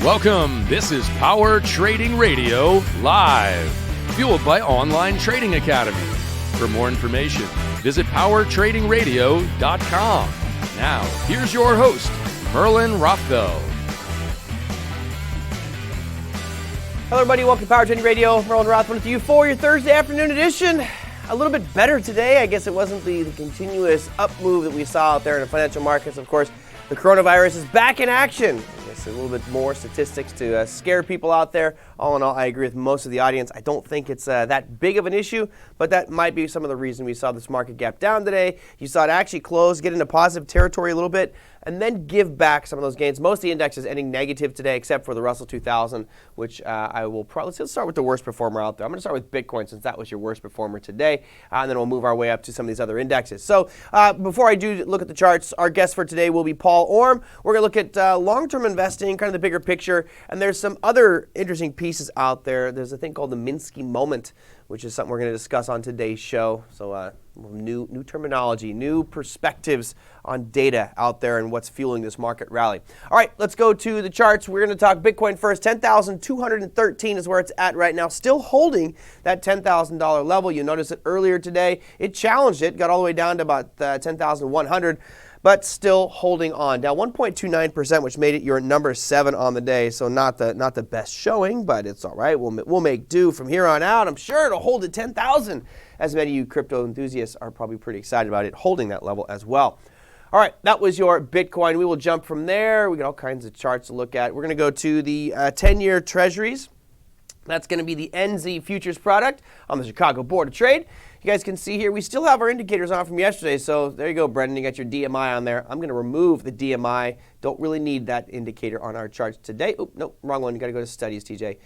Welcome. This is Power Trading Radio Live, fueled by Online Trading Academy. For more information, visit powertradingradio.com. Now, here's your host, Merlin Rothfeld. Hello, everybody. Welcome to Power Trading Radio. Merlin Rothfeld with you for your Thursday afternoon edition. A little bit better today. I guess it wasn't the continuous up move that we saw out there in the financial markets. Of course, the coronavirus is back in action. A little bit more statistics to scare people out there. All in all, I agree with most of the audience. I don't think it's that big of an issue, but that might be some of the reason we saw this market gap down today. You saw it actually close, get into positive territory a little bit, and then give back some of those gains. Most of the indexes ending negative today, except for the Russell 2000, which I will probably, let's start with the worst performer out there. I'm going to start with Bitcoin since that was your worst performer today, and then we'll move our way up to some of these other indexes. So before I do look at the charts, our guest for today will be Paul Orme. We're going to look at long-term investing, kind of the bigger picture, and there's some other interesting pieces out there. There's a thing called the Minsky moment, which is something we're going to discuss on today's show. So new terminology, new perspectives on data out there and what's fueling this market rally. All right, let's go to the charts. We're going to talk Bitcoin first. 10,213 is where it's at right now, still holding that $10,000 level. You notice that earlier today, it challenged it, got all the way down to about 10,100. But still holding on. Down 1.29%, which made it your number 7 on the day. So not the best showing, but it's all right. We'll make do from here on out. I'm sure it'll hold at 10,000. As many of you crypto enthusiasts are probably pretty excited about it holding that level as well. All right, that was your Bitcoin. We will jump from there. We got all kinds of charts to look at. We're going to go to the 10-year treasuries. That's going to be the NZ futures product on the Chicago Board of Trade. You guys can see here, we still have our indicators on from yesterday. So there you go, Brendan. You got your DMI on there. I'm going to remove the DMI. Don't really need that indicator on our charts today. Oh, no, wrong one. You got to go to studies, TJ,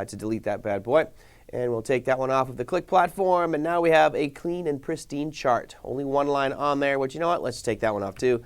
to delete that bad boy. And we'll take that one off of the Click platform. And now we have a clean and pristine chart. Only one line on there, which you know what? Let's take that one off too.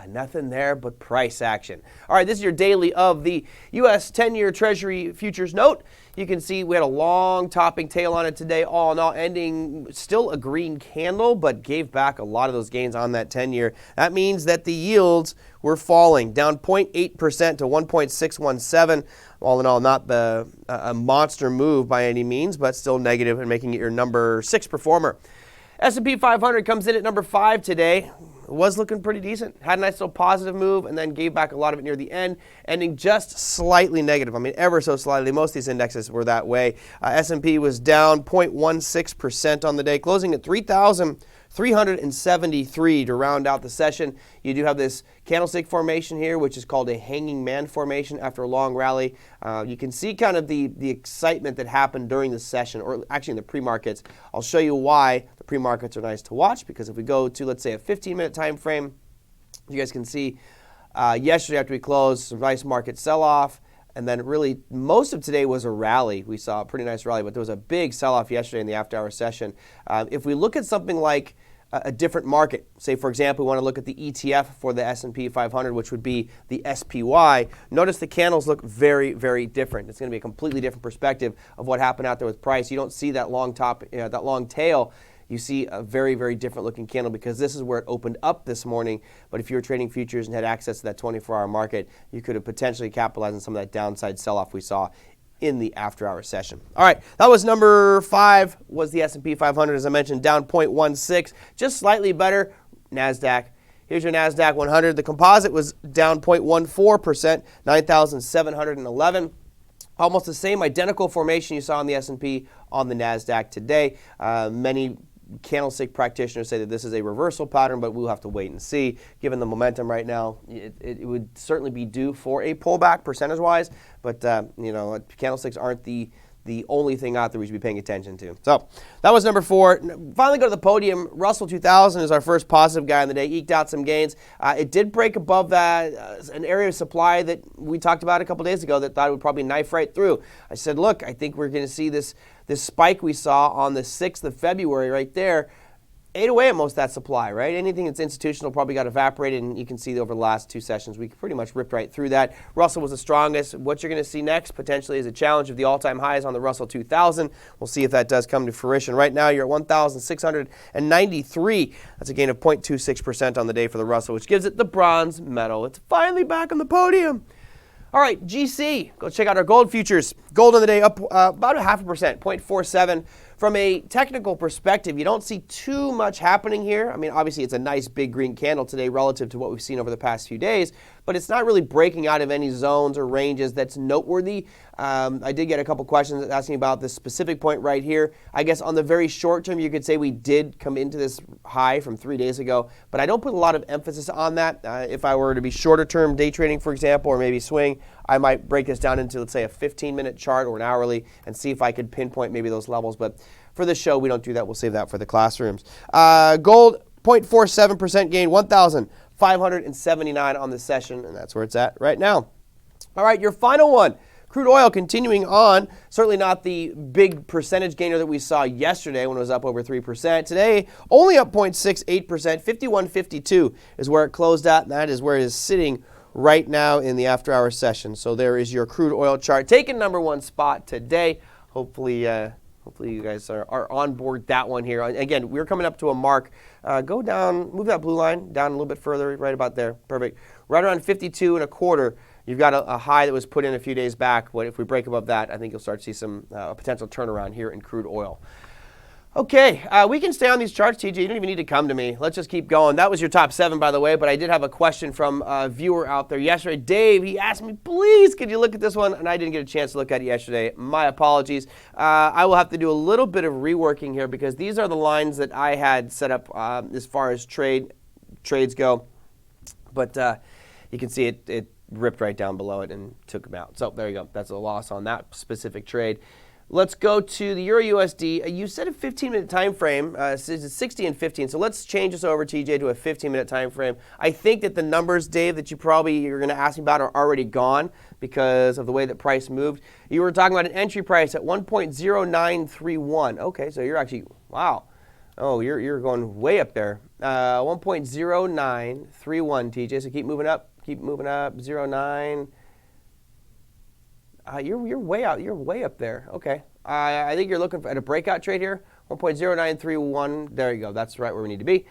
Nothing there but price action. All right, this is your daily of the U.S. 10-year Treasury futures note. You can see we had a long topping tail on it today, all in all, ending still a green candle, but gave back a lot of those gains on that 10-year. That means that the yields were falling, down 0.8% to 1.617. All in all, not a monster move by any means, but still negative and making it your number 6 performer. S&P 500 comes in at number 5 today. It was looking pretty decent. Had a nice little positive move and then gave back a lot of it near the end, ending just slightly negative. I mean, ever so slightly. Most of these indexes were that way. S&P was down 0.16% on the day, closing at 3,373 to round out the session. You do have this candlestick formation here, which is called a hanging man formation after a long rally. You can see kind of the excitement that happened during the session, or actually in the pre-markets. I'll show you why the pre-markets are nice to watch, because if we go to, let's say, a 15-minute time frame, you guys can see yesterday after we closed, some nice market sell-off. And then really most of today was a rally. We saw a pretty nice rally, but there was a big sell-off yesterday in the after-hour session. If we look at something like a different market, say, for example, we want to look at the ETF for the S&P 500, which would be the SPY, notice the candles look very, very different. It's going to be a completely different perspective of what happened out there with price. You don't see that long top, that long tail. You see a very, very different looking candle because this is where it opened up this morning. But if you were trading futures and had access to that 24-hour market, you could have potentially capitalized on some of that downside sell-off we saw in the after-hour session. All right, that was number 5, was the S&P 500, as I mentioned, down 0.16, just slightly better. NASDAQ. Here's your NASDAQ 100. The composite was down 0.14%, 9,711. Almost the same identical formation you saw on the S&P on the NASDAQ today. Many candlestick practitioners say that this is a reversal pattern, but we'll have to wait and see. Given the momentum right now, it would certainly be due for a pullback percentage-wise, but candlesticks aren't the only thing out there we should be paying attention to. So that was number 4. Finally go to the podium. Russell 2000 is our first positive guy on the day, eked out some gains. It did break above that, an area of supply that we talked about a couple days ago that thought it would probably knife right through. I said, look, I think we're going to see this spike we saw on the 6th of February right there ate away at most of that supply, right? Anything that's institutional probably got evaporated, and you can see over the last 2 sessions, we pretty much ripped right through that. Russell was the strongest. What you're going to see next potentially is a challenge of the all-time highs on the Russell 2000. We'll see if that does come to fruition. Right now, you're at 1,693. That's a gain of 0.26% on the day for the Russell, which gives it the bronze medal. It's finally back on the podium. All right, GC, go check out our gold futures. Gold on the day up about 0.5%, 0.47. From a technical perspective, you don't see too much happening here. I mean, obviously, it's a nice big green candle today relative to what we've seen over the past few days, but it's not really breaking out of any zones or ranges that's noteworthy. I did get a couple questions asking about this specific point right here. I guess on the very short term, you could say we did come into this high from 3 days ago, but I don't put a lot of emphasis on that. If I were to be shorter term day trading, for example, or maybe swing, I might break this down into, let's say, a 15-minute chart or an hourly and see if I could pinpoint maybe those levels. But for this show, we don't do that. We'll save that for the classrooms. Gold, 0.47% gain, 1,579 on the session, and that's where it's at right now. All right, your final one. Crude oil continuing on, certainly not the big percentage gainer that we saw yesterday when it was up over 3%. Today, only up 0.68%, 51.52 is where it closed at, and that is where it is sitting right now in the after-hour session. So there is your crude oil chart, taking number one spot today. Hopefully you guys are on board that one here. Again, we're coming up to a mark. Go down, move that blue line down a little bit further, right about there. Perfect. Right around 52.25. You've got a high that was put in a few days back. But if we break above that, I think you'll start to see some potential turnaround here in crude oil. Okay, we can stay on these charts, TJ. You don't even need to come to me. Let's just keep going. That was your top 7, by the way, but I did have a question from a viewer out there yesterday. Dave, he asked me, please, could you look at this one? And I didn't get a chance to look at it yesterday. My apologies. I will have to do a little bit of reworking here because these are the lines that I had set up as far as trades go. But you can see it ripped right down below it and took them out. So there you go. That's a loss on that specific trade. Let's go to the Euro USD. You said a 15-minute time frame. It's 60 and 15. So let's change this over, TJ, to a 15-minute time frame. I think that the numbers, Dave, that you're going to ask me about are already gone because of the way that price moved. You were talking about an entry price at 1.0931. Okay, so you're actually, wow. Oh, you're going way up there. 1.0931, TJ. So keep moving up. Keep moving up. 09. You're way out. You're way up there. Okay. I think you're looking at a breakout trade here. 1.0931. There you go. That's right where we need to be.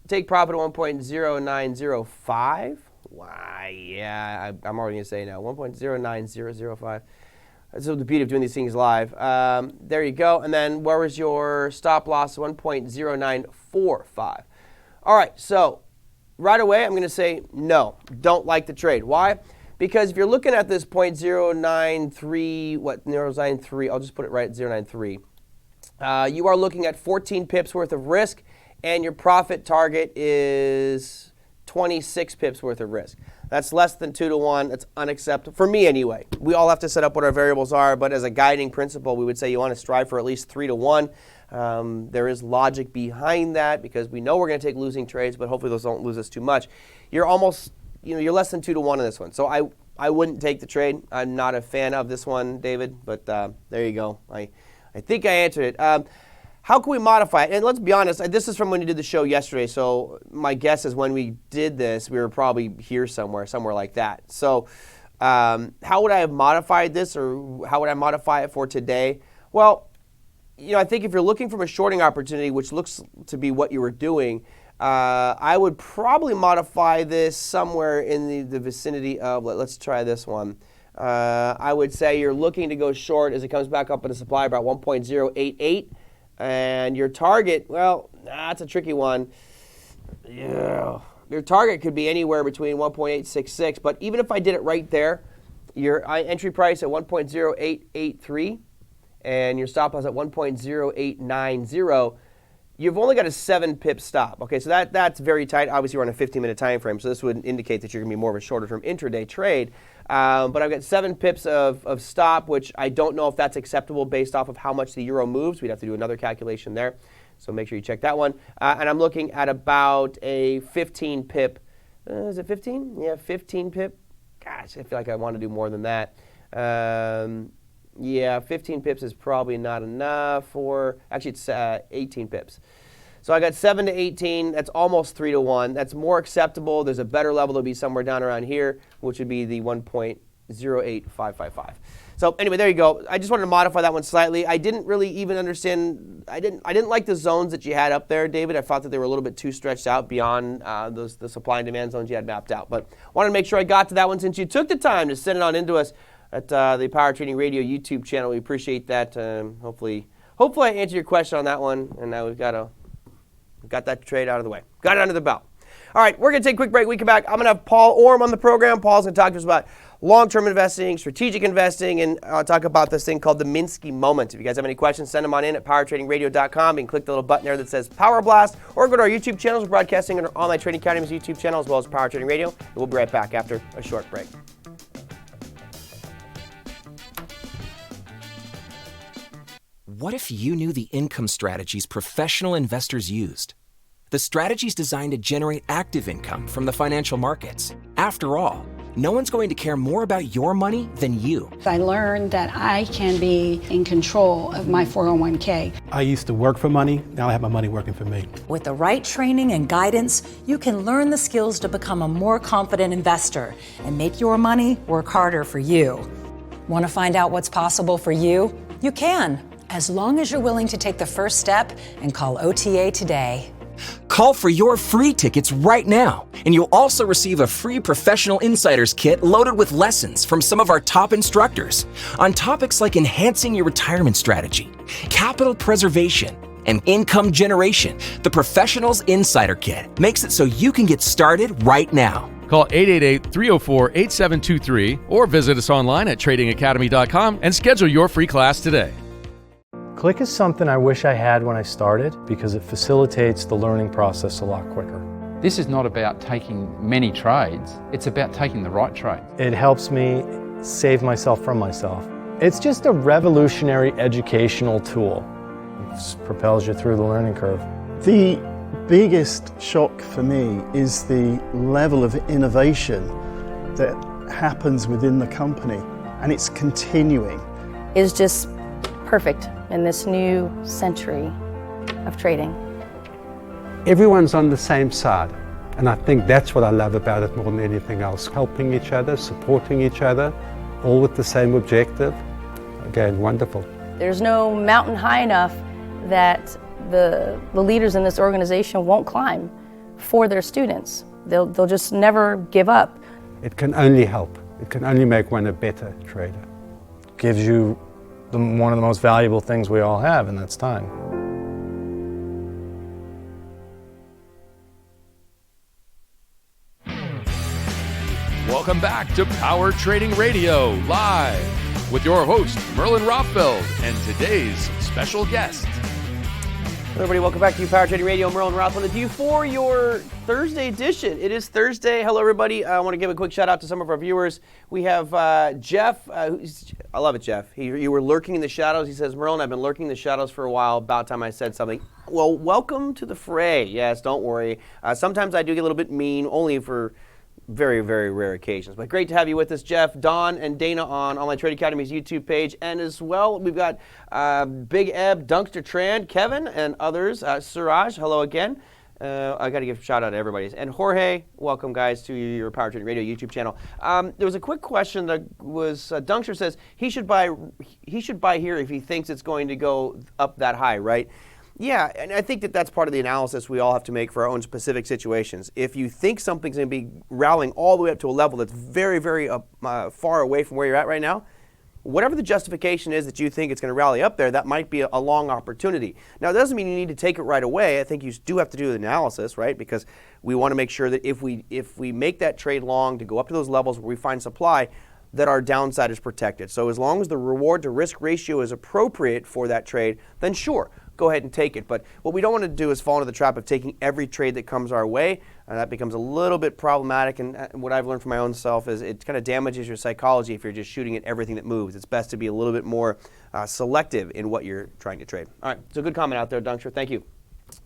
Take profit at 1.0905. Why? Yeah, I'm already gonna say now. 1.09005. That's the beauty of doing these things live. There you go. And then where was your stop loss? 1.0945. All right. So right away, I'm going to say no. Don't like the trade. Why? Because if you're looking at this 0.093, I'll just put it right at 093. You are looking at 14 pips worth of risk, and your profit target is 26 pips worth of risk. That's less than 2 to 1. That's unacceptable, for me anyway. We all have to set up what our variables are, but as a guiding principle, we would say you want to strive for at least 3 to 1. There is logic behind that because we know we're going to take losing trades, but hopefully those don't lose us too much. You're almost, you're less than 2 to 1 on this one. So I wouldn't take the trade. I'm not a fan of this one, David, but there you go. I think I answered it. How can we modify it? And let's be honest, this is from when you did the show yesterday, so my guess is when we did this, we were probably here somewhere like that. So how would I have modified this, or how would I modify it for today? Well, I think if you're looking for a shorting opportunity, which looks to be what you were doing, I would probably modify this somewhere in the vicinity of, let's try this one. I would say you're looking to go short as it comes back up in the supply about 1.088. And your target, well, that's a tricky one. Yeah. Your target could be anywhere between 1.866, but even if I did it right there, your entry price at 1.0883 and your stop loss at 1.0890, you've only got a 7 pip stop. Okay, so that's very tight. Obviously, we're on a 15-minute time frame, so this would indicate that you're going to be more of a shorter-term intraday trade. But I've got 7 pips of stop, which I don't know if that's acceptable based off of how much the euro moves. We'd have to do another calculation there, so make sure you check that one. And I'm looking at about a 15 pip. Is it 15? Yeah, 15 pip. Gosh, I feel like I want to do more than that. Yeah, 15 pips is probably not enough. Actually, it's 18 pips. So I got 7 to 18. That's almost 3 to 1. That's more acceptable. There's a better level that'll be somewhere down around here, which would be the 1.8. 888-08-0555. So anyway, there you go. I just wanted to modify that one slightly. I didn't really even understand. I didn't like the zones that you had up there, David. I thought that they were a little bit too stretched out beyond the supply and demand zones you had mapped out. But wanted to make sure I got to that one since you took the time to send it on into us at the Power Trading Radio YouTube channel. We appreciate that. Hopefully I answered your question on that one, and now we've got that trade out of the way. Got it under the belt. All right, we're going to take a quick break. We come back. I'm going to have Paul Orme on the program. Paul's going to talk to us about long-term investing, strategic investing, and talk about this thing called the Minsky moment. If you guys have any questions, send them on in at powertradingradio.com. You can click the little button there that says Power Blast, or go to our YouTube channels. We're broadcasting on our Online Trading Academy's YouTube channel, as well as Power Trading Radio. And we'll be right back after a short break. What if you knew the income strategies professional investors used? The strategies designed to generate active income from the financial markets. After all, no one's going to care more about your money than you. I learned that I can be in control of my 401k. I used to work for money, now I have my money working for me. With the right training and guidance, you can learn the skills to become a more confident investor and make your money work harder for you. Want to find out what's possible for you? You can, as long as you're willing to take the first step and call OTA today. Call for your free tickets right now, and you'll also receive a free Professional Insiders kit loaded with lessons from some of our top instructors on topics like enhancing your retirement strategy, capital preservation, and income generation. The Professionals Insider Kit makes it so you can get started right now. Call 888-304-8723 or visit us online at tradingacademy.com and schedule your free class today. Click is something I wish I had when I started because it facilitates the learning process a lot quicker. This is not about taking many trades, it's about taking the right trade. It helps me save myself from myself. It's just a revolutionary educational tool. It propels you through the learning curve. The biggest shock for me is the level of innovation that happens within the company, and it's continuing. Is just perfect in this new century of trading. Everyone's on the same side, and I think that's what I love about it more than anything else. Helping each other, supporting each other, all with the same objective. Again, wonderful. There's no mountain high enough that the leaders in this organization won't climb for their students. They'll just never give up. It can only help. It can only make one a better trader. Gives you one of the most valuable things we all have, and that's time. Welcome back to Power Trading Radio Live with your host, Merlin Rothfeld, and today's special guest. Hello everybody, welcome back to Power Trading Radio. Merlin Rothfeld with you for your Thursday edition. It is Thursday. Hello everybody. I want to give a quick shout out to some of our viewers. We have Jeff. I love it, Jeff. You were lurking in the shadows. He says, Merlin, I've been lurking in the shadows for a while. About time I said something. Well, welcome to the fray. Yes, don't worry. Sometimes I do get a little bit mean, only for very, very rare occasions. But great to have you with us, Jeff, Don, and Dana on Online Trading Academy's YouTube page. And as well, we've got Big Eb, Dunkster Tran, Kevin, and others. Suraj, hello again. I got to give a shout out to everybody. And Jorge, welcome, guys, to your Power Trading Radio YouTube channel. There was a quick question that was, Dunkster says he should buy here if he thinks it's going to go up that high, right? Yeah, and I think that that's part of the analysis we all have to make for our own specific situations. If you think something's going to be rallying all the way up to a level that's very, very far away from where you're at right now, whatever the justification is that you think it's going to rally up there, that might be a long opportunity. Now, it doesn't mean you need to take it right away. I think you do have to do the analysis, right? Because we want to make sure that if we make that trade long to go up to those levels where we find supply, that our downside is protected. So as long as the reward to risk ratio is appropriate for that trade, then sure, go ahead and take it. But what we don't want to do is fall into the trap of taking every trade that comes our way. That becomes a little bit problematic, and what I've learned from my own self is it kind of damages your psychology if you're just shooting at everything that moves. It's best to be a little bit more selective in what you're trying to trade. All right, so good comment out there, Dunkster. Thank you.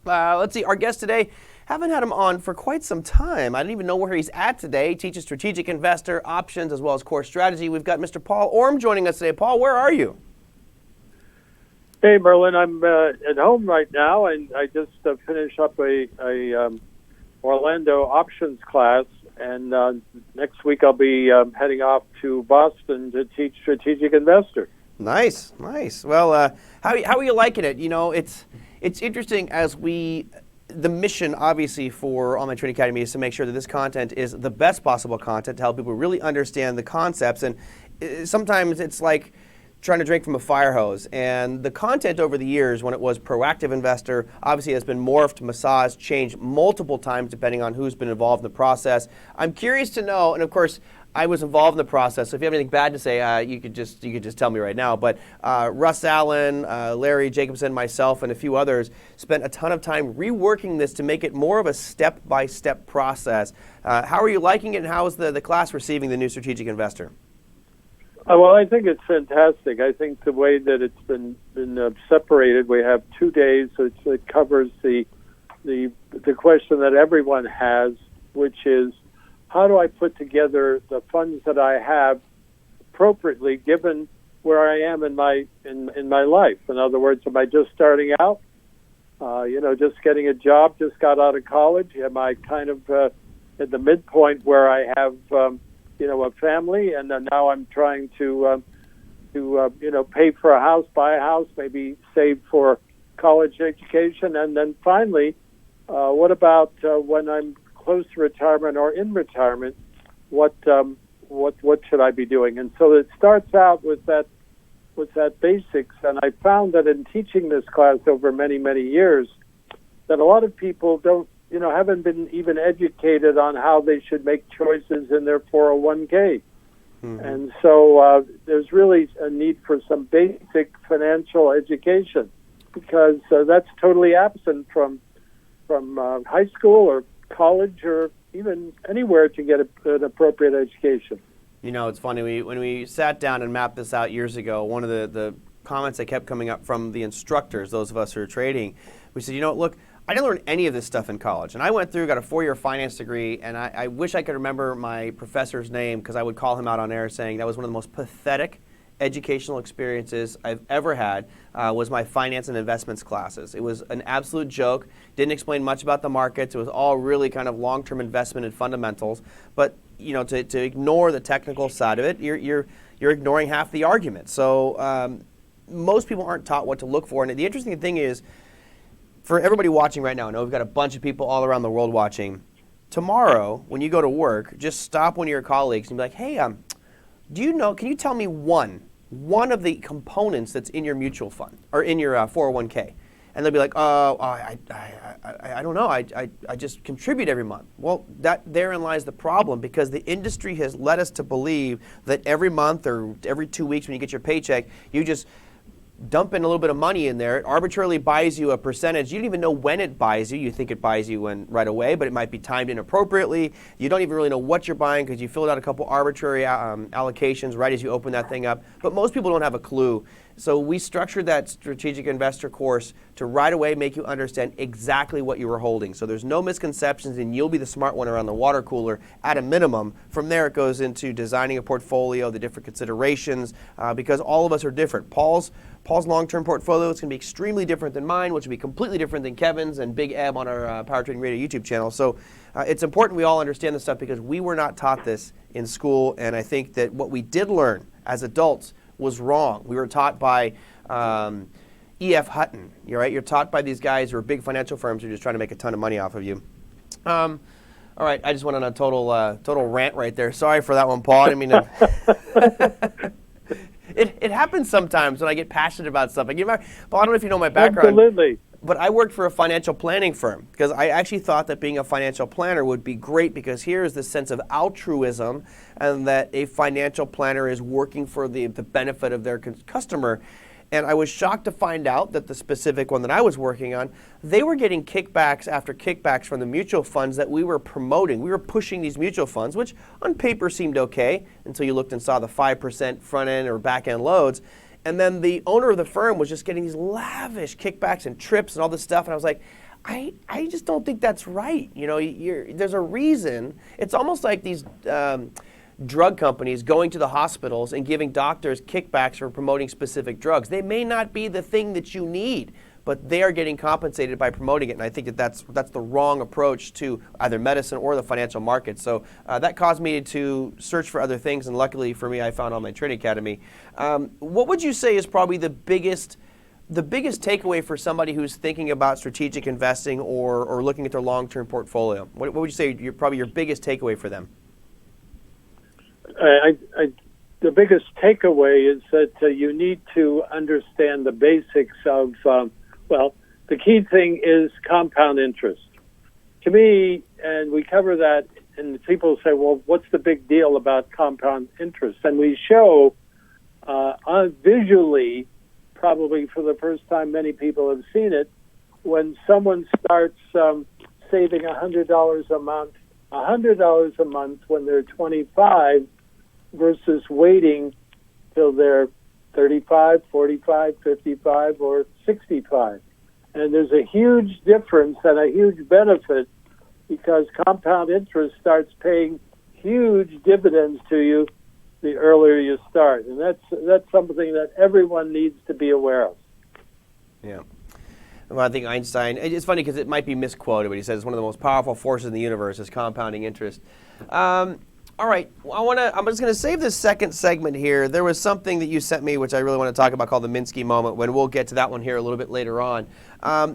Let's see, our guest today, haven't had him on for quite some time. I don't even know where he's at today. He teaches strategic investor options as well as core strategy. We've got Mr. Paul Orme joining us today. Paul, where are you? Hey, Merlin, I'm at home right now, and I just finished up a Orlando options class, and next week I'll be heading off to Boston to teach strategic investor. Nice. Well, how are you liking it? You know, it's interesting as the mission, obviously, for Online Trading Academy is to make sure that this content is the best possible content to help people really understand the concepts. And sometimes it's like trying to drink from a fire hose. And the content over the years, when it was Proactive Investor, obviously has been morphed, massaged, changed multiple times depending on who's been involved in the process. I'm curious to know, and of course, I was involved in the process, so if you have anything bad to say, you could just tell me right now. But Russ Allen, Larry Jacobson, myself, and a few others spent a ton of time reworking this to make it more of a step-by-step process. How are you liking it, and how is the class receiving the new strategic investor? Well, I think it's fantastic. I think the way that it's been separated, we have 2 days, so it covers the question that everyone has, which is, how do I put together the funds that I have appropriately given where I am in my life? In other words, am I just starting out? Just getting a job, just got out of college? Am I kind of at the midpoint where I have a family, and then now I'm trying to pay for a house, buy a house, maybe save for college education, and then finally, what about when I'm close to retirement or in retirement? What should I be doing? And so it starts out with that basics. And I found that in teaching this class over many years, that a lot of people haven't been even educated on how they should make choices in their 401k. Mm-hmm. And so there's really a need for some basic financial education, because that's totally absent from high school or college or even anywhere to get an appropriate education. You know, it's funny, when we sat down and mapped this out years ago, one of the comments that kept coming up from the instructors, those of us who are trading, we said, look, I didn't learn any of this stuff in college. And I went through, got a 4-year finance degree, and I wish I could remember my professor's name, because I would call him out on air saying that was one of the most pathetic educational experiences I've ever had, was my finance and investments classes. It was an absolute joke. Didn't explain much about the markets. It was all really kind of long-term investment and fundamentals. But to ignore the technical side of it, you're ignoring half the argument. So most people aren't taught what to look for. And the interesting thing is, for everybody watching right now, I know we've got a bunch of people all around the world watching. Tomorrow, when you go to work, just stop one of your colleagues and be like, hey, can you tell me one of the components that's in your mutual fund or in your 401k? And they'll be like, I don't know. I just contribute every month. Well, therein lies the problem, because the industry has led us to believe that every month or every 2 weeks when you get your paycheck, you just dump in a little bit of money in there. It arbitrarily buys you a percentage. You don't even know when it buys you. You think it buys you right away, but it might be timed inappropriately. You don't even really know what you're buying because you filled out a couple arbitrary allocations right as you open that thing up. But most people don't have a clue. So we structured that strategic investor course to right away make you understand exactly what you were holding. So there's no misconceptions, and you'll be the smart one around the water cooler at a minimum. From there, it goes into designing a portfolio, the different considerations, because all of us are different. Paul's long-term portfolio is going to be extremely different than mine, which will be completely different than Kevin's and Big Eb on our Power Trading Radio YouTube channel. So it's important we all understand this stuff, because we were not taught this in school, and I think that what we did learn as adults was wrong. We were taught by E.F. Hutton. You're taught by these guys who are big financial firms who are just trying to make a ton of money off of you. All right, I just went on a total rant right there. Sorry for that one, Paul. I didn't mean to. It happens sometimes when I get passionate about stuff. Paul, I don't know if you know my background. Absolutely. But I worked for a financial planning firm, because I actually thought that being a financial planner would be great, because here is this sense of altruism, and that a financial planner is working for the benefit of their customer. And I was shocked to find out that the specific one that I was working on, they were getting kickbacks after kickbacks from the mutual funds that we were promoting. We were pushing these mutual funds, which on paper seemed okay until you looked and saw the 5% front end or back end loads. And then the owner of the firm was just getting these lavish kickbacks and trips and all this stuff. And I was like, I just don't think that's right. There's a reason. It's almost like these drug companies going to the hospitals and giving doctors kickbacks for promoting specific drugs. They may not be the thing that you need, but they are getting compensated by promoting it. And I think that's the wrong approach to either medicine or the financial market. So that caused me to search for other things, and luckily for me, I found Online Trading Academy. What would you say is probably the biggest takeaway for somebody who's thinking about strategic investing or looking at their long-term portfolio? What would you say probably your biggest takeaway for them? The biggest takeaway is that you need to understand the basics of, the key thing is compound interest. To me, and we cover that, and people say, well, what's the big deal about compound interest? And we show visually, probably for the first time many people have seen it, when someone starts saving $100 a month when they're 25 versus waiting till they're 35, 45, 55, or 65. And there's a huge difference and a huge benefit because compound interest starts paying huge dividends to you the earlier you start. And that's something that everyone needs to be aware of. Yeah. Well, I think Einstein, it's funny because it might be misquoted, but he says one of the most powerful forces in the universe is compounding interest. All right, I'm just going to save this second segment here. There was something that you sent me, which I really want to talk about, called the Minsky moment, when we'll get to that one here a little bit later on.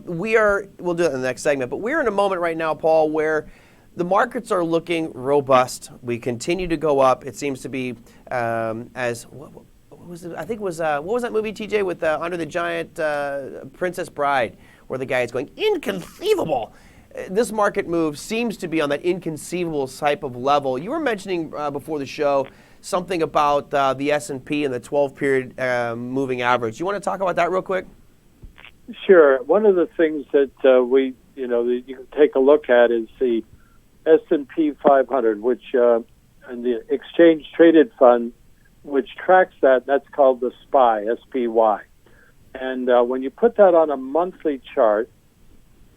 We'll do it in the next segment, but we're in a moment right now, Paul, where the markets are looking robust. We continue to go up. It seems to be what was it? I think it was, what was that movie, TJ, with Under the Giant, Princess Bride, where the guy is going, inconceivable. This market move seems to be on that inconceivable type of level. You were mentioning before the show something about the S&P and the 12-period moving average. You want to talk about that real quick? Sure. One of the things that that you can take a look at is the S&P 500, which and the exchange traded fund, which tracks that. That's called the SPY, SPY. And when you put that on a monthly chart,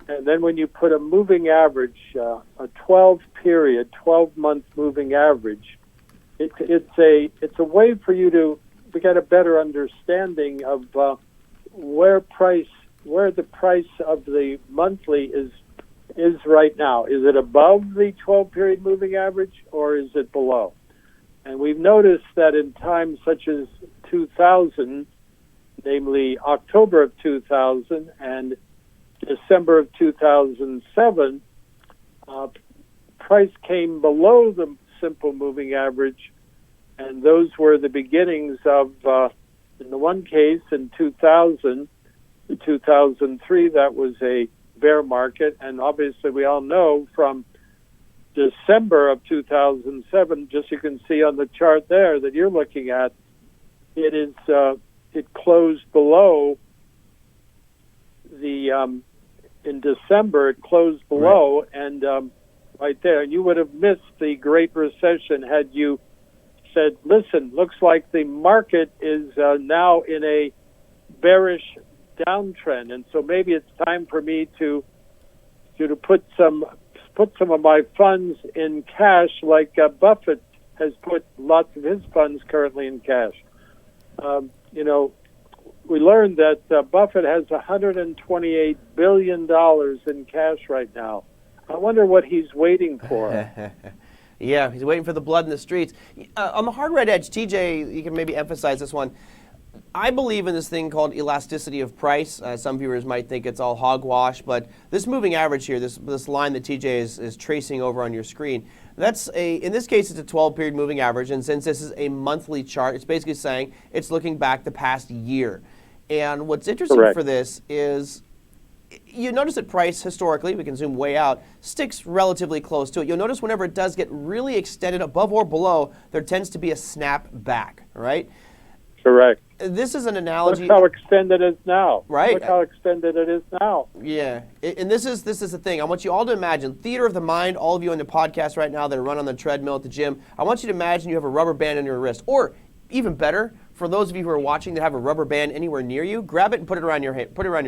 and then when you put a moving average, a 12-month moving average, it's a way for you to get a better understanding of where the price of the monthly is right now. Is it above the 12-period moving average or is it below? And we've noticed that in times such as 2000, namely October of 2000 and December of 2007, price came below the simple moving average, and those were the beginnings of, in the one case in 2000, in 2003, that was a bear market, and obviously we all know from December of 2007, just you can see on the chart there that you're looking at, it closed below the in December it closed below, right. And right there, and you would have missed the Great Recession had you said, listen, looks like the market is now in a bearish downtrend, and so maybe it's time for me to put some of my funds in cash, like Buffett has put lots of his funds currently in cash. We learned that Buffett has $128 billion in cash right now. I wonder what he's waiting for. Yeah, he's waiting for the blood in the streets. On the hard red edge, TJ, you can maybe emphasize this one. I believe in this thing called elasticity of price. Some viewers might think it's all hogwash, but this moving average here, this line that TJ is tracing over on your screen, in this case, it's a 12-period moving average, and since this is a monthly chart, it's basically saying it's looking back the past year. And what's interesting Correct. for this is you notice that price, historically, we can zoom way out, sticks relatively close to it. You'll notice whenever it does get really extended above or below, there tends to be a snap back, right? Correct. This is an analogy. Look how extended it is now. Right. Look how extended it is now. Yeah. And this is the thing. I want you all to imagine, theater of the mind, all of you on the podcast right now that are run on the treadmill at the gym, I want you to imagine you have a rubber band on your wrist. Or, even better, for those of you who are watching that have a rubber band anywhere near you, grab it and put it around your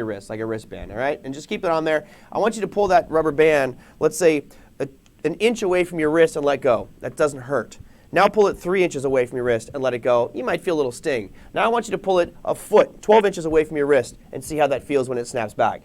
wrist, like a wristband, all right? And just keep it on there. I want you to pull that rubber band, let's say, an inch away from your wrist and let go. That doesn't hurt. Now pull it 3 inches away from your wrist and let it go. You might feel a little sting. Now I want you to pull it a foot, 12 inches away from your wrist, and see how that feels when it snaps back.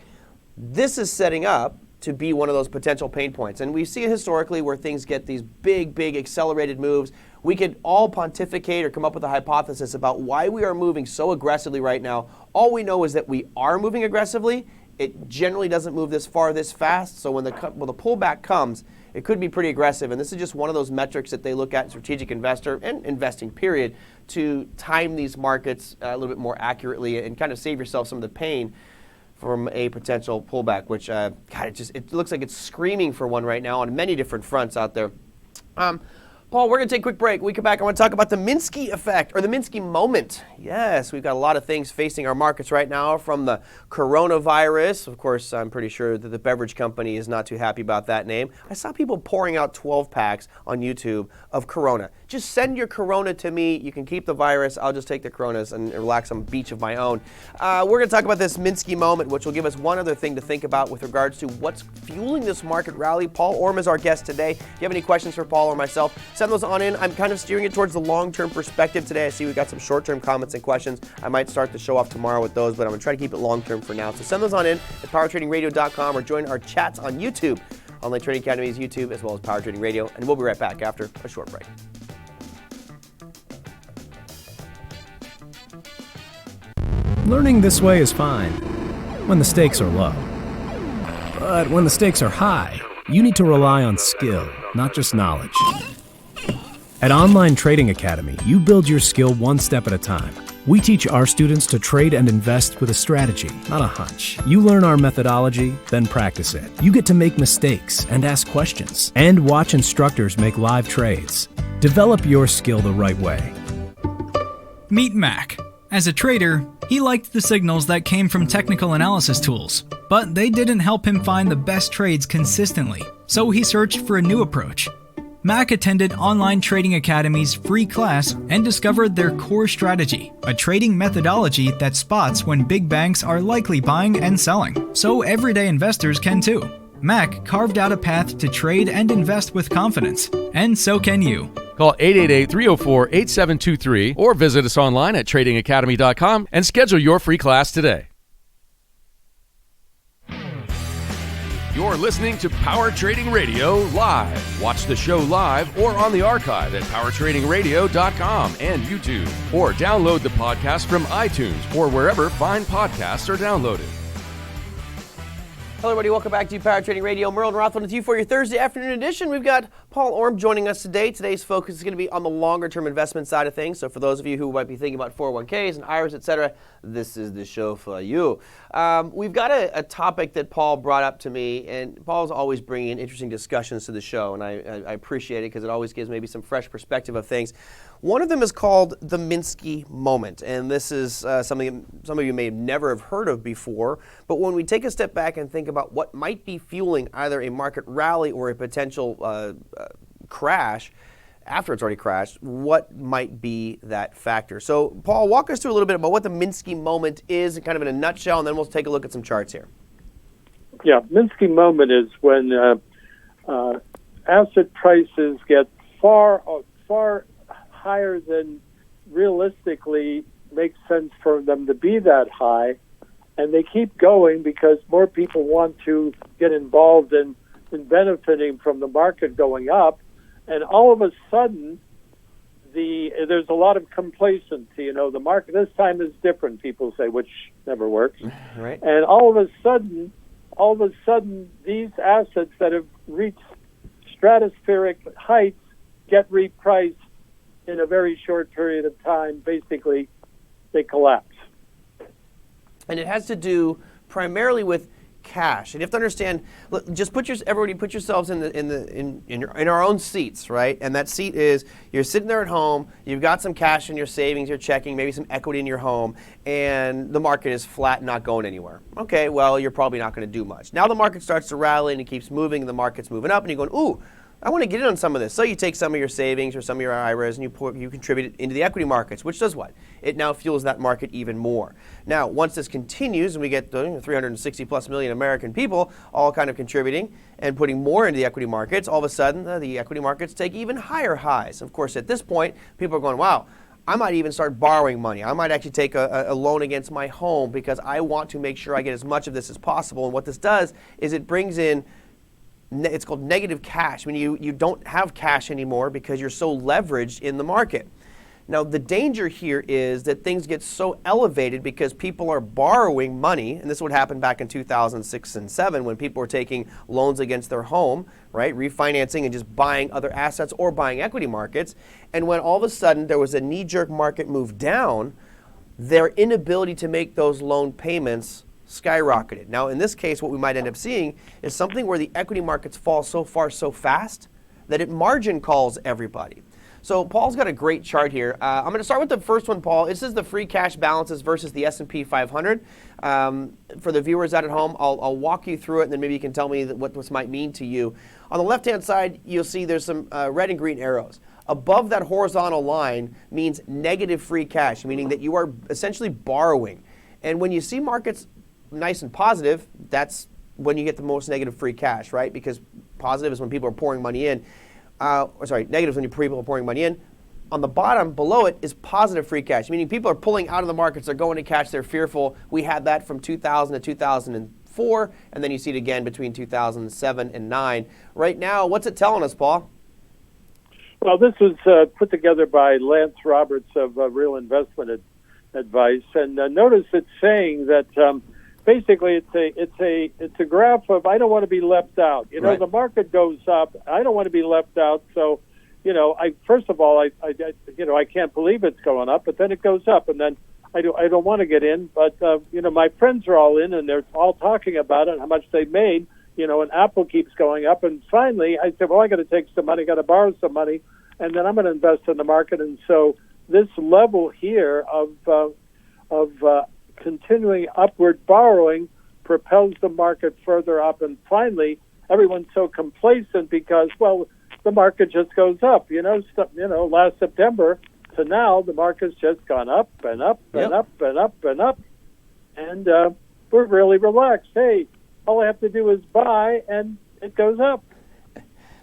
This is setting up to be one of those potential pain points. And we see it historically where things get these big, big accelerated moves. We could all pontificate or come up with a hypothesis about why we are moving so aggressively right now. All we know is that we are moving aggressively. It generally doesn't move this far, this fast. So when the pullback comes, it could be pretty aggressive. And this is just one of those metrics that they look at in strategic investor and investing period to time these markets a little bit more accurately and kind of save yourself some of the pain from a potential pullback, which, God, it looks like it's screaming for one right now on many different fronts out there. Paul, we're going to take a quick break. When we come back, I want to talk about the Minsky effect, or the Minsky moment. Yes, we've got a lot of things facing our markets right now, from the coronavirus. Of course, I'm pretty sure that the beverage company is not too happy about that name. I saw people pouring out 12 packs on YouTube of Corona. Just send your Corona to me. You can keep the virus. I'll just take the Coronas and relax on a beach of my own. We're going to talk about this Minsky moment, which will give us one other thing to think about with regards to what's fueling this market rally. Paul Orme is our guest today. If you have any questions for Paul or myself, send those on in. I'm kind of steering it towards the long-term perspective today. I see we've got some short-term comments and questions. I might start the show off tomorrow with those, but I'm going to try to keep it long-term for now. So send those on in at powertradingradio.com or join our chats on YouTube, Online Trading Academy's YouTube, as well as Power Trading Radio. And we'll be right back after a short break. Learning this way is fine when the stakes are low. But when the stakes are high, you need to rely on skill, not just knowledge. At Online Trading Academy, you build your skill one step at a time. We teach our students to trade and invest with a strategy, not a hunch. You learn our methodology, then practice it. You get to make mistakes and ask questions, and watch instructors make live trades. Develop your skill the right way. Meet Mac. As a trader, he liked the signals that came from technical analysis tools, but they didn't help him find the best trades consistently, so he searched for a new approach. Mac attended Online Trading Academy's free class and discovered their core strategy, a trading methodology that spots when big banks are likely buying and selling, so everyday investors can too. Mac carved out a path to trade and invest with confidence, and so can you. Call 888-304-8723 or visit us online at tradingacademy.com and schedule your free class today. You're listening to Power Trading Radio live. Watch the show live or on the archive at powertradingradio.com and YouTube, or download the podcast from iTunes or wherever fine podcasts are downloaded. Hello, everybody. Welcome back to Power Trading Radio. Merlin Rothman with you for your Thursday afternoon edition. We've got Paul Orme joining us today. Today's focus is going to be on the longer-term investment side of things. So for those of you who might be thinking about 401ks and IRAs, etc., this is the show for you. We've got a topic that Paul brought up to me, and Paul's always bringing in interesting discussions to the show, and I appreciate it because it always gives maybe some fresh perspective of things. One of them is called the Minsky moment, and this is something some of you may never have heard of before, but when we take a step back and think about what might be fueling either a market rally or a potential crash, after it's already crashed, what might be that factor? So, Paul, walk us through a little bit about what the Minsky moment is, kind of in a nutshell, and then we'll take a look at some charts here. Yeah, Minsky moment is when asset prices get far higher than realistically makes sense for them to be that high, and they keep going because more people want to get involved in benefiting from the market going up, and all of a sudden there's a lot of complacency. The market this time is different, people say, which never works. Right. And all of a sudden these assets that have reached stratospheric heights get repriced in a very short period of time. Basically, they collapse. And it has to do primarily with cash. And you have to understand, just put yourselves in our own seats, right? And that seat is, you're sitting there at home, you've got some cash in your savings, you're checking, maybe some equity in your home, and the market is flat, not going anywhere. Okay, well, you're probably not going to do much. Now the market starts to rally and it keeps moving, and the market's moving up, and you're going, ooh, I want to get in on some of this. So you take some of your savings or some of your IRAs and you contribute it into the equity markets, which does what? It now fuels that market even more. Now, once this continues and we get 360 plus million American people all kind of contributing and putting more into the equity markets, all of a sudden the equity markets take even higher highs. Of course, at this point, people are going, wow, I might even start borrowing money. I might actually take a loan against my home because I want to make sure I get as much of this as possible. And what this does is it brings in, it's called negative cash. I mean, you don't have cash anymore because you're so leveraged in the market. Now, the danger here is that things get so elevated because people are borrowing money, and this would happen back in 2006 and 7 when people were taking loans against their home, right, refinancing and just buying other assets or buying equity markets. And when all of a sudden there was a knee-jerk market move down, their inability to make those loan payments skyrocketed. Now, in this case, what we might end up seeing is something where the equity markets fall so far so fast that it margin calls everybody. So Paul's got a great chart here. I'm going to start with the first one, Paul. This is the free cash balances versus the S&P 500. For the viewers out at home, I'll walk you through it, and then maybe you can tell me what this might mean to you. On the left-hand side, you'll see there's some red and green arrows. Above that horizontal line means negative free cash, meaning that you are essentially borrowing. And when you see markets nice and positive, that's when you get the most negative free cash, right? Because positive is when people are pouring money in. Negative is when people are pouring money in. On the bottom below it is positive free cash, meaning people are pulling out of the markets, they're going to cash, they're fearful. We had that from 2000 to 2004, and then you see it again between 2007 and 9. Right now, what's it telling us, Paul? Well, this was put together by Lance Roberts of Real Investment Advice, and notice it's saying that basically it's a graph of I don't want to be left out. You know, right. The market goes up, I don't want to be left out. So, you know, first of all, I can't believe it's going up, but then it goes up, and then I don't want to get in, but you know, my friends are all in, and they're all talking about it, how much they made. You know, and Apple keeps going up, and finally I said, well, I got to take some money, got to borrow some money, and then I'm going to invest in the market. And so this level here of continuing upward borrowing propels the market further up, and finally everyone's so complacent because, well, the market just goes up. Last September to now, the market's just gone up and up and up and up and up, and we're really relaxed. Hey, all I have to do is buy, and it goes up.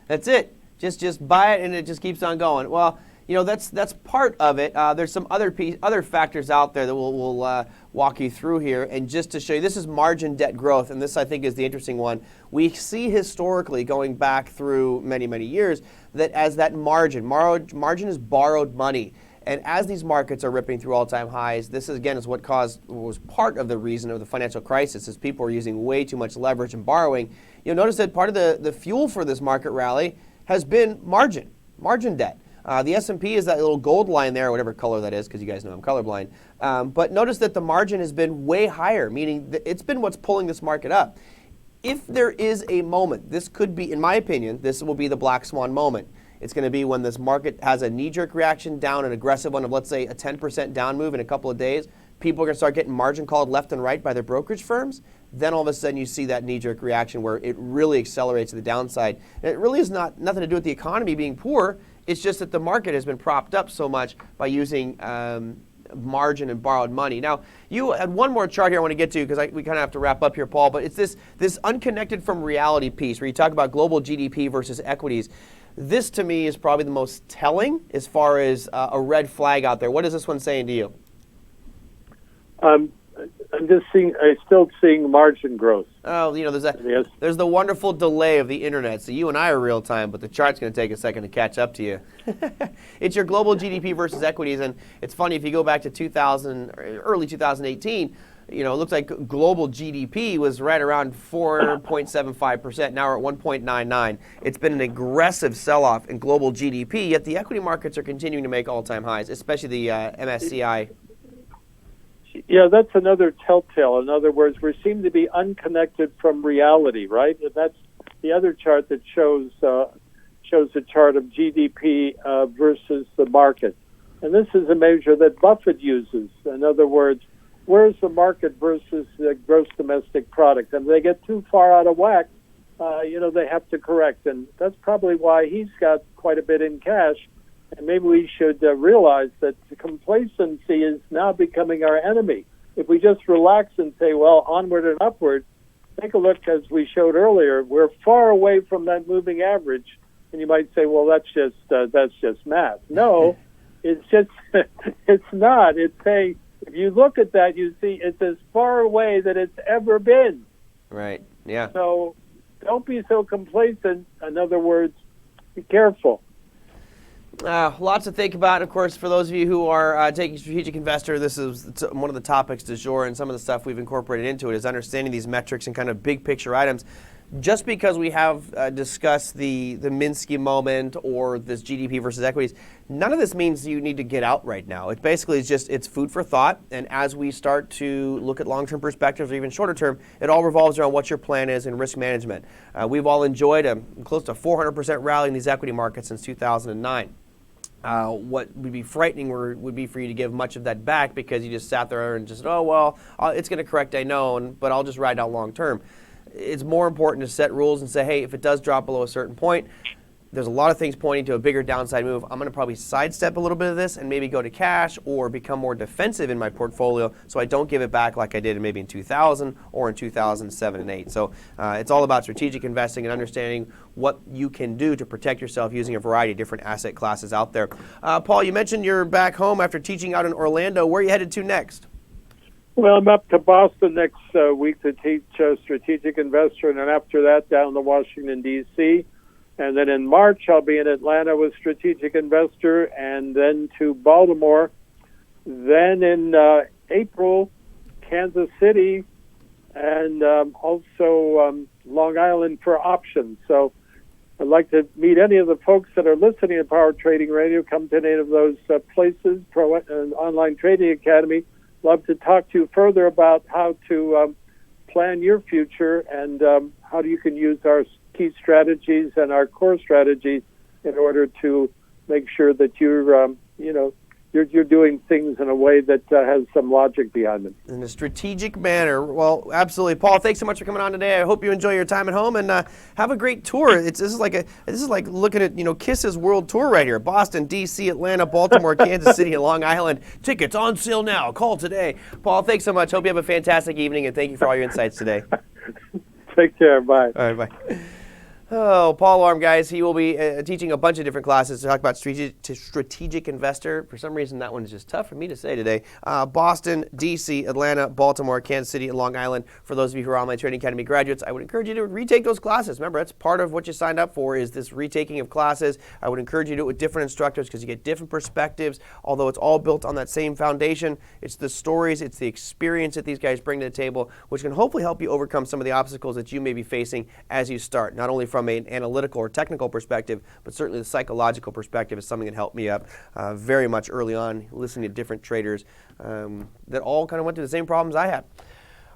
That's it. Just buy it, and it just keeps on going. Well, you know, that's part of it. There's some other factors out there that we'll walk you through here. And just to show you, this is margin debt growth, and this I think is the interesting one. We see historically, going back through many, many years, that as that margin is borrowed money. And as these markets are ripping through all-time highs, this is what was part of the reason of the financial crisis, is people are using way too much leverage and borrowing. You'll notice that part of the fuel for this market rally has been margin debt. The S&P is that little gold line there, whatever color that is, because you guys know I'm colorblind. But notice that the margin has been way higher, meaning that it's been what's pulling this market up. If there is a moment, this could be, in my opinion, this will be the black swan moment. It's going to be when this market has a knee-jerk reaction down, an aggressive one of, let's say, a 10% down move in a couple of days. People are going to start getting margin called left and right by their brokerage firms. Then all of a sudden you see that knee-jerk reaction where it really accelerates to the downside. And it really is nothing to do with the economy being poor. It's just that the market has been propped up so much by using margin and borrowed money. Now, you had one more chart here I want to get to because we kind of have to wrap up here, Paul, but it's this unconnected from reality piece where you talk about global GDP versus equities. This, to me, is probably the most telling as far as a red flag out there. What is this one saying to you? I'm still seeing margin growth. Oh, you know, Yes. there's the wonderful delay of the internet. So you and I are real time, but the chart's going to take a second to catch up to you. It's your global GDP versus equities, and it's funny if you go back to early 2018. You know, it looks like global GDP was right around 4.75%. Now we're at 1.99. It's been an aggressive sell-off in global GDP, yet the equity markets are continuing to make all-time highs, especially the MSCI. Yeah, that's another telltale. In other words, we seem to be unconnected from reality, right? And that's the other chart that shows a chart of GDP versus the market. And this is a measure that Buffett uses. In other words, where's the market versus the gross domestic product? And if they get too far out of whack, they have to correct. And that's probably why he's got quite a bit in cash. And maybe we should realize that complacency is now becoming our enemy. If we just relax and say, well, onward and upward, take a look, as we showed earlier, we're far away from that moving average. And you might say, well, that's just math. No, it's just, it's not. It's saying, if you look at that, you see it's as far away that it's ever been. Right, yeah. So don't be so complacent. In other words, be careful. Lots to think about. Of course, for those of you who are taking Strategic Investor, this is one of the topics du jour, and some of the stuff we've incorporated into it is understanding these metrics and kind of big picture items. Just because we have discussed the Minsky moment or this GDP versus equities, none of this means you need to get out right now. It basically is just, it's food for thought. And as we start to look at long-term perspectives or even shorter term, it all revolves around what your plan is in risk management. We've all enjoyed a close to 400% rally in these equity markets since 2009. What would be frightening would be for you to give much of that back because you just sat there and just, oh, well, it's going to correct, I know, but I'll just ride out long term. It's more important to set rules and say, hey, if it does drop below a certain point, there's a lot of things pointing to a bigger downside move. I'm going to probably sidestep a little bit of this and maybe go to cash or become more defensive in my portfolio so I don't give it back like I did maybe in 2000 or in 2007 and 8. So it's all about strategic investing and understanding what you can do to protect yourself using a variety of different asset classes out there. Paul, you mentioned you're back home after teaching out in Orlando. Where are you headed to next? Well, I'm up to Boston next week to teach Strategic Investor, and then after that down to Washington, D.C., and then in March, I'll be in Atlanta with Strategic Investor, and then to Baltimore. Then in April, Kansas City, and also Long Island for options. So I'd like to meet any of the folks that are listening to Power Trading Radio. Come to any of those places, Online Trading Academy. Love to talk to you further about how to plan your future and how you can use our key strategies and our core strategies in order to make sure that you're doing things in a way that has some logic behind them. In a strategic manner. Well, absolutely. Paul, thanks so much for coming on today. I hope you enjoy your time at home and have a great tour. This is like looking at Kiss's world tour right here. Boston, D.C., Atlanta, Baltimore, Kansas City, and Long Island. Tickets on sale now. Call today. Paul, thanks so much. Hope you have a fantastic evening, and thank you for all your insights today. Take care. Bye. All right, bye. Oh, Paul Orme, guys. He will be teaching a bunch of different classes to talk about strategic investor. For some reason, that one is just tough for me to say today. Boston, D.C., Atlanta, Baltimore, Kansas City, and Long Island. For those of you who are Online Trading Academy graduates, I would encourage you to retake those classes. Remember, that's part of what you signed up for is this retaking of classes. I would encourage you to do it with different instructors because you get different perspectives. Although it's all built on that same foundation, it's the stories, it's the experience that these guys bring to the table, which can hopefully help you overcome some of the obstacles that you may be facing as you start, not only from an analytical or technical perspective, but certainly the psychological perspective is something that helped me up very much early on, listening to different traders that all kind of went through the same problems I had.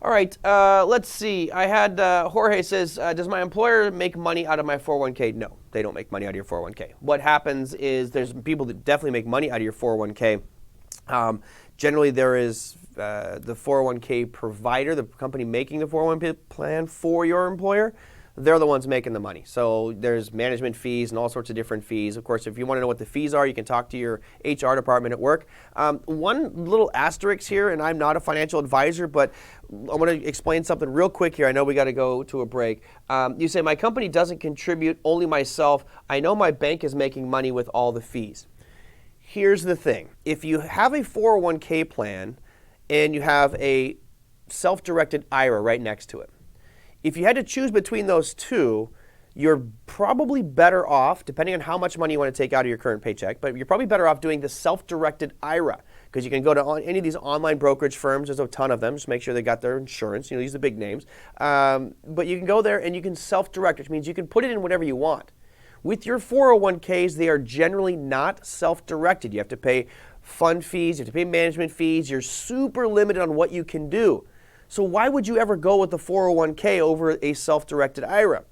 All right, let's see. I had Jorge says, does my employer make money out of my 401k? No, they don't make money out of your 401k. What happens is there's people that definitely make money out of your 401k. Generally, there is the 401k provider, the company making the 401k plan for your employer. They're the ones making the money. So there's management fees and all sorts of different fees. Of course, if you want to know what the fees are, you can talk to your HR department at work. One little asterisk here, and I'm not a financial advisor, but I want to explain something real quick here. I know we got to go to a break. You say, my company doesn't contribute, only myself. I know my bank is making money with all the fees. Here's the thing. If you have a 401k plan and you have a self-directed IRA right next to it, if you had to choose between those two, you're probably better off, depending on how much money you want to take out of your current paycheck, but you're probably better off doing the self-directed IRA because you can go to any of these online brokerage firms. There's a ton of them. Just make sure they got their insurance. These are the big names. But you can go there and you can self-direct, which means you can put it in whatever you want. With your 401ks, they are generally not self-directed. You have to pay fund fees. You have to pay management fees. You're super limited on what you can do. So why would you ever go with the 401k over a self-directed IRA?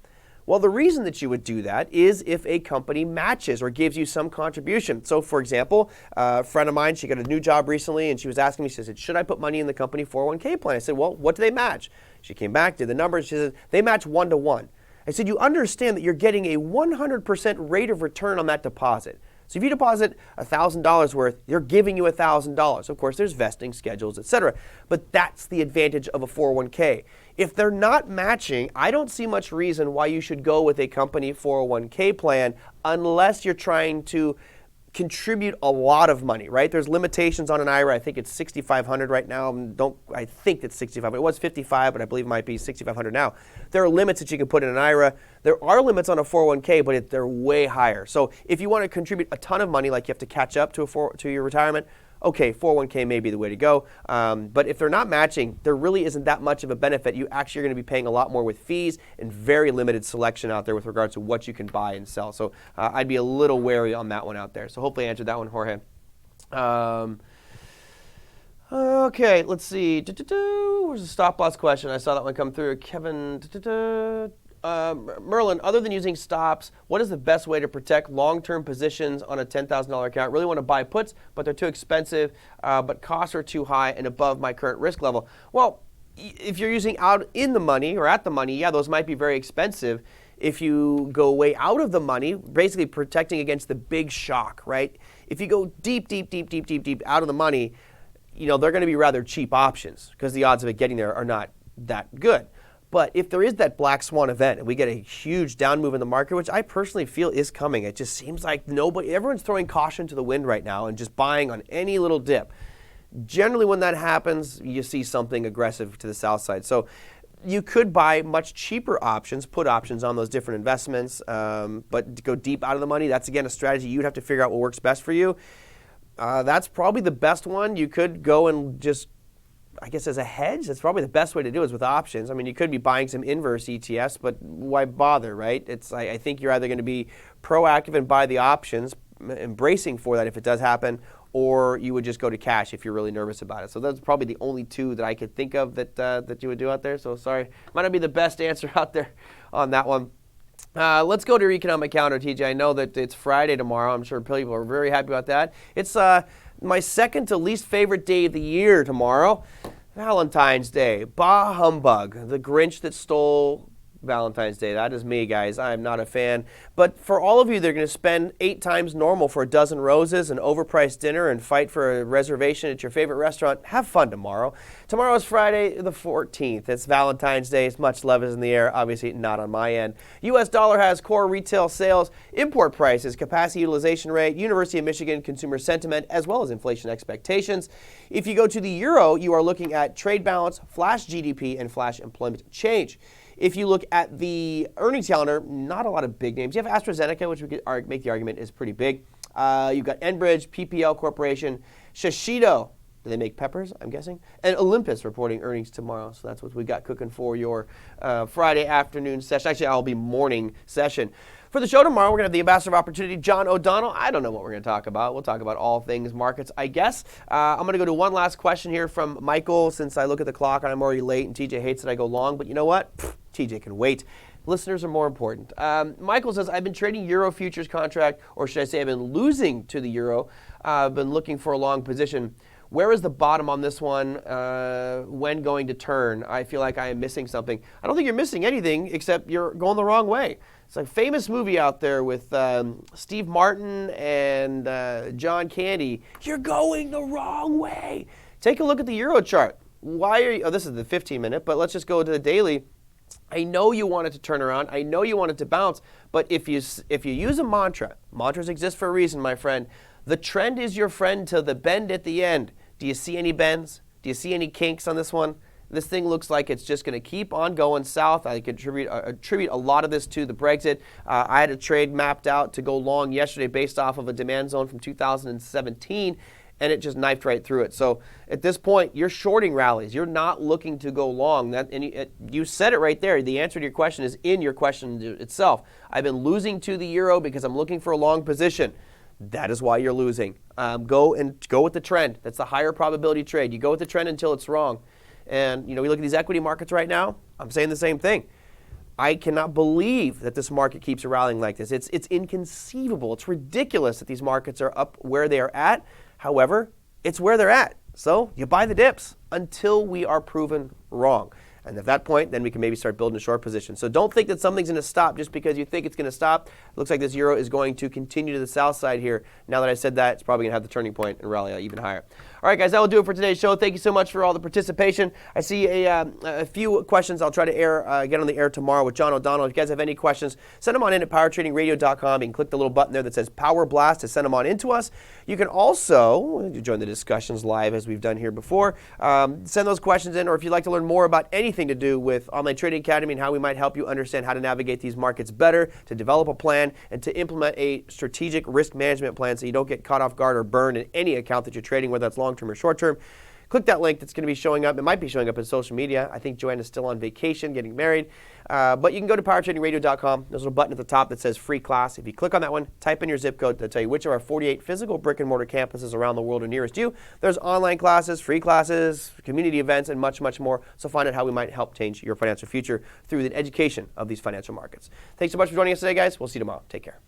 Well, the reason that you would do that is if a company matches or gives you some contribution. So, for example, a friend of mine, she got a new job recently, and she was asking me, she said, should I put money in the company 401k plan? I said, well, what do they match? She came back, did the numbers. She said, they match 1-to-1. I said, you understand that you're getting a 100% rate of return on that deposit. So if you deposit $1,000 worth, they're giving you $1,000. Of course, there's vesting schedules, etc. But that's the advantage of a 401k. If they're not matching, I don't see much reason why you should go with a company 401k plan unless you're trying to contribute a lot of money, right? There's limitations on an IRA. I think it's $6,500 right now. I think it's $6,500. It was $55, but I believe it might be $6,500 now. There are limits that you can put in an IRA. There are limits on a 401k, but they're way higher. So if you want to contribute a ton of money, like you have to catch up to your retirement, okay, 401k may be the way to go. But if they're not matching, there really isn't that much of a benefit. You actually are going to be paying a lot more with fees and very limited selection out there with regards to what you can buy and sell. So I'd be a little wary on that one out there. So hopefully I answered that one, Jorge. Okay, let's see. Where's the stop loss question? I saw that one come through. Kevin. Merlin, other than using stops, what is the best way to protect long-term positions on a $10,000 account? Really want to buy puts, but they're too expensive, but costs are too high and above my current risk level. Well, if you're using out in the money or at the money, yeah, those might be very expensive. If you go way out of the money, basically protecting against the big shock, right? If you go deep out of the money, they're going to be rather cheap options because the odds of it getting there are not that good. But if there is that black swan event and we get a huge down move in the market, which I personally feel is coming, it just seems like everyone's throwing caution to the wind right now and just buying on any little dip. Generally, when that happens, you see something aggressive to the south side. So you could buy much cheaper options, put options on those different investments, but to go deep out of the money, that's again a strategy you'd have to figure out what works best for you. That's probably the best one. You could go and just, I guess as a hedge, that's probably the best way to do it is with options. I mean, you could be buying some inverse ETFs, but why bother, right? I think you're either going to be proactive and buy the options, embracing for that if it does happen, or you would just go to cash if you're really nervous about it. So that's probably the only two that I could think of that you would do out there. So sorry, might not be the best answer out there on that one. Let's go to your economic counter, TJ. I know that it's Friday tomorrow. I'm sure people are very happy about that. It's my second to least favorite day of the year tomorrow, Valentine's Day. Bah humbug, the Grinch that stole Valentine's Day. That is me, guys. I'm not a fan. But for all of you that are going to spend 8 times normal for a dozen roses, an overpriced dinner, and fight for a reservation at your favorite restaurant, have fun tomorrow. Tomorrow is Friday the 14th. It's Valentine's Day. Much love is in the air. Obviously not on my end. U.S. dollar has core retail sales, import prices, capacity utilization rate, University of Michigan consumer sentiment, as well as inflation expectations. If you go to the euro, you are looking at trade balance, flash GDP, and flash employment change. If you look at the earnings calendar, not a lot of big names. You have AstraZeneca, which we could make the argument is pretty big. You've got Enbridge, PPL Corporation, Shiseido. Do they make peppers, I'm guessing? And Olympus reporting earnings tomorrow. So that's what we got cooking for your Friday afternoon session. Actually, I'll be morning session. For the show tomorrow, we're going to have the Ambassador of Opportunity, John O'Donnell. I don't know what we're going to talk about. We'll talk about all things markets, I guess. I'm going to go to one last question here from Michael. Since I look at the clock and I'm already late and TJ hates that I go long, but you know what? TJ can wait. Listeners are more important. Michael says, I've been trading Euro futures contract, or should I say I've been losing to the Euro. I've been looking for a long position. Where is the bottom on this one? When going to turn? I feel like I am missing something. I don't think you're missing anything except you're going the wrong way. It's a famous movie out there with Steve Martin and John Candy. You're going the wrong way. Take a look at the Euro chart. Why are you? Oh, this is the 15-minute, but let's just go to the daily. I know you want it to turn around. I know you want it to bounce. But if you use a mantra, mantras exist for a reason, my friend. The trend is your friend till the bend at the end. Do you see any bends? Do you see any kinks on this one? This thing looks like it's just going to keep on going south. I attribute a lot of this to the Brexit. I had a trade mapped out to go long yesterday based off of a demand zone from 2017, and it just knifed right through it. So at this point, you're shorting rallies. You're not looking to go long. You said it right there. The answer to your question is in your question itself. I've been losing to the euro because I'm looking for a long position. That is why you're losing. Go with the trend. That's the higher probability trade. You go with the trend until it's wrong. And we look at these equity markets right now. I'm saying the same thing. I cannot believe that this market keeps rallying like this. It's inconceivable. It's ridiculous that these markets are up where they are at. However, it's where they're at. So you buy the dips until we are proven wrong. And at that point, then we can maybe start building a short position. So don't think that something's going to stop just because you think it's going to stop. It looks like this euro is going to continue to the south side here. Now that I said that, it's probably going to have the turning point and rally even higher. All right, guys, that will do it for today's show. Thank you so much for all the participation. I see a few questions I'll try to get on the air tomorrow with John O'Donnell. If you guys have any questions, send them on in at powertradingradio.com. You can click the little button there that says Power Blast to send them on into us. You can also join the discussions live as we've done here before. Send those questions in, or if you'd like to learn more about anything to do with Online Trading Academy and how we might help you understand how to navigate these markets better, to develop a plan, and to implement a strategic risk management plan so you don't get caught off guard or burned in any account that you're trading, whether that's long-term or short-term, click that link that's going to be showing up. It might be showing up in social media. I think Joanna's still on vacation, getting married. But you can go to powertradingradio.com. There's a little button at the top that says free class. If you click on that one, type in your zip code. They'll tell you which of our 48 physical brick and mortar campuses around the world are nearest you. There's online classes, free classes, community events, and much, much more. So find out how we might help change your financial future through the education of these financial markets. Thanks so much for joining us today, guys. We'll see you tomorrow. Take care.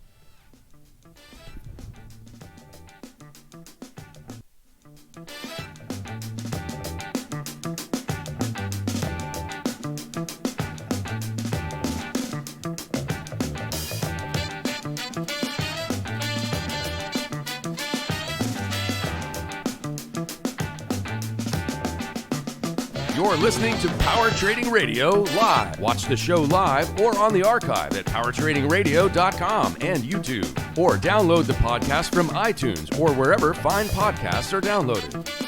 You're listening to Power Trading Radio live. Watch the show live or on the archive at powertradingradio.com and YouTube. Or download the podcast from iTunes or wherever fine podcasts are downloaded.